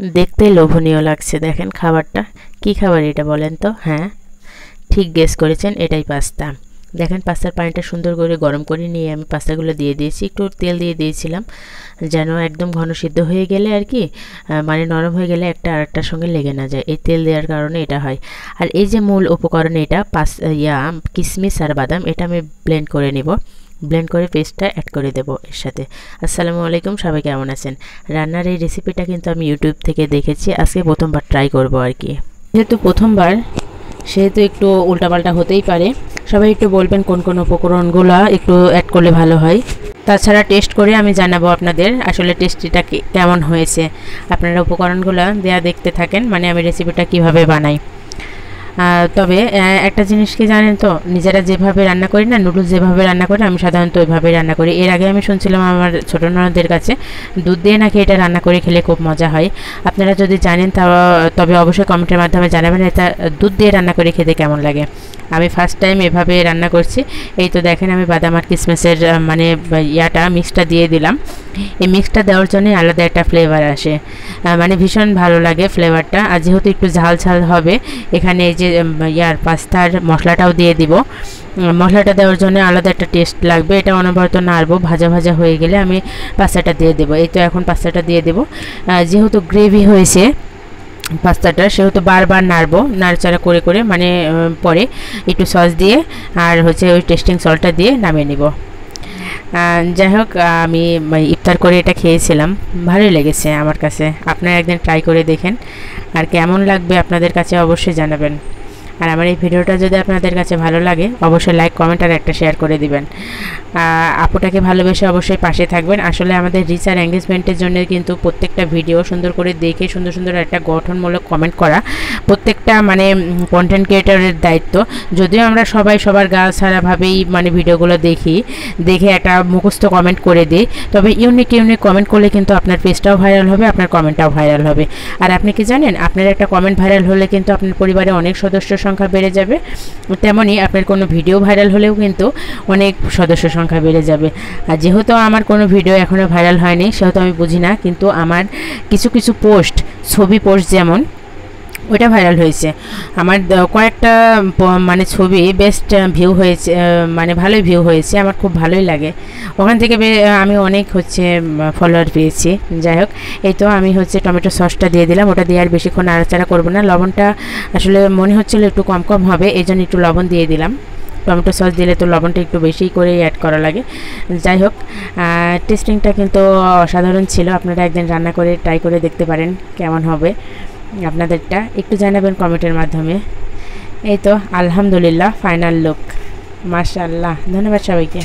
দেখতেই লোভনীয় লাগছে। দেখেন খাবারটা কি খাবার এটা বলেন তো? হ্যাঁ, ঠিক গেস করেছেন, এটাই পাস্তা। দেখেন পাস্তার পানিটা সুন্দর করে গরম করে নিয়ে আমি পাস্তাগুলো দিয়ে দিয়েছি। একটু তেল দিয়ে দিয়েছিলাম যেন একদম ঘন সিদ্ধ হয়ে গেলে আর কি মানে নরম হয়ে গেলে একটা আরেকটার সঙ্গে লেগে না যায়। এই তেল দেওয়ার কারণে এটা হয়। আর এই যে মূল উপকরণ এটা কিশমিশ আর বাদাম, এটা আমি ব্লেন্ড করে নিব। ব্লেন্ড করে পেস্টটা অ্যাড করে দেবো এর সাথে। আসসালামু আলাইকুম, সবাই কেমন আছেন? রান্নার এই রেসিপিটা কিন্তু আমি ইউটিউব থেকে দেখেছি, আজকে প্রথমবার ট্রাই করব আর কি। যেহেতু প্রথমবার সেহেতু একটু উল্টাপাল্টা হতেই পারে। সবাই একটু বলবেন কোন কোন উপকরণগুলো একটু অ্যাড করলে ভালো হয়। তাছাড়া টেস্ট করে আমি জানাবো আপনাদের আসলে টেস্টিটা কেমন হয়েছে। আপনারা উপকরণগুলো দেয়া দেখতে থাকেন, মানে আমি রেসিপিটা কিভাবে বানাই। তবে একটা জিনিস কি জানেন তো, নিজেরা যেভাবে রান্না করি না, নুডলস যেভাবে রান্না করি আমি সাধারণত ওইভাবে রান্না করি। এর আগে আমি শুনছিলাম আমার ছোটো ননদের কাছে দুধ দিয়ে নাকি এটা রান্না করে খেলে খুব মজা হয়। আপনারা যদি জানেন তবে অবশ্যই কমেন্টের মাধ্যমে জানাবেন এটা দুধ দিয়ে রান্না করে খেতে কেমন লাগে। আমি ফার্স্ট টাইম এভাবে রান্না করছি। এই তো দেখেন আমি বাদাম আর কিশমিশের মানে মিক্সটা দিয়ে দিলাম। এই মিক্সটা দেওয়ার জন্য আলাদা একটা ফ্লেভার আসে, মানে ভীষণ ভালো লাগে ফ্লেভারটা। আর যেহেতু একটু ঝাল ঝাল হবে, এখানে এই যে পাস্তার মশলাটাও দিয়ে দিব। মশলাটা দেওয়ার জন্য আলাদা একটা টেস্ট লাগবে। এটা অনবরত নাড়বো, ভাজা ভাজা হয়ে গেলে আমি পাস্তাটা দিয়ে দেবো। এই তো এখন পাস্তাটা দিয়ে দেবো। যেহেতু গ্রেভি হয়েছে পাস্তাটা, সেহেতু বারবার নাড়বো, নাড়াচাড়া করে করে মানে পরে একটু সস দিয়ে আর হচ্ছে ওই টেস্টিং সল্টটা দিয়ে নামিয়ে নিব। যাই হোক, আমি ইফতার করে এটা খেয়েছিলাম, ভালোই লেগেছে আমার কাছে। আপনারা একদিন ট্রাই করে দেখেন, আর কেমন লাগবে আপনাদের কাছে অবশ্যই জানাবেন। আর আমার এই ভিডিওটা যদি আপনাদের কাছে ভালো লাগে অবশ্যই লাইক কমেন্ট আর একটা শেয়ার করে দিবেন। আপুটাকে ভালোবেসে অবশ্যই পাশে থাকবেন। আসলে আমাদের রিচ আর এঙ্গেজমেন্টের জন্য কিন্তু প্রত্যেকটা ভিডিও সুন্দর করে দেখে সুন্দর সুন্দর একটা গঠনমূলক কমেন্ট করা প্রত্যেকটা মানে কন্টেন্ট ক্রিয়েটরের দায়িত্ব। যদিও আমরা সবাই সবার গা ছাড়াভাবেই মানে ভিডিওগুলো দেখে একটা মুখস্থ কমেন্ট করে দিই, তবে ইউনিক কমেন্ট করলে কিন্তু আপনার পেজটাও ভাইরাল হবে, আপনার কমেন্টটাও ভাইরাল হবে। আর আপনি কি জানেন, আপনার একটা কমেন্ট ভাইরাল হলে কিন্তু আপনার পরিবারে অনেক সদস্য সংখ্যা বেড়ে যাবে। তেমনই আপনার কোনো ভিডিও ভাইরাল হলেও কিন্তু অনেক সদস্য সংখ্যা বেড়ে যাবে। আর যেহেতু আমার কোনো ভিডিও এখনও ভাইরাল হয়নি সেহেতু আমি বুঝি না, কিন্তু আমার কিছু কিছু ছবি পোস্ট যেমন ওইটা ভাইরাল হয়েছে। আমার কয়েকটা মানে ছবি বেস্ট ভিউ হয়েছে, মানে ভালোই ভিউ হয়েছে, আমার খুব ভালোই লাগে। ওখান থেকে আমি অনেক হচ্ছে ফলোয়ার পেয়েছি। যাই হোক, এই তো আমি হচ্ছে টমেটো সসটা দিয়ে দিলাম। ওটা দিয়ে আর বেশিক্ষণ নাড়াচাড়া করবো না। লবণটা আসলে মনে হচ্ছিলো একটু কম কম হবে, এই জন্য একটু লবণ দিয়ে দিলাম। টমেটো সস দিলে তো লবণটা একটু বেশি করেই অ্যাড করা লাগে। যাই হোক, টেস্টিংটা কিন্তু অসাধারণ ছিল। আপনারা একদিন রান্না করে ট্রাই করে দেখতে পারেন কেমন হবে। আপনাদেরটা একটু জানাবেন কমেন্টের মাধ্যমে। এই তো আলহামদুলিল্লাহ ফাইনাল লুক, মাশাআল্লাহ। ধন্যবাদ সবাইকে।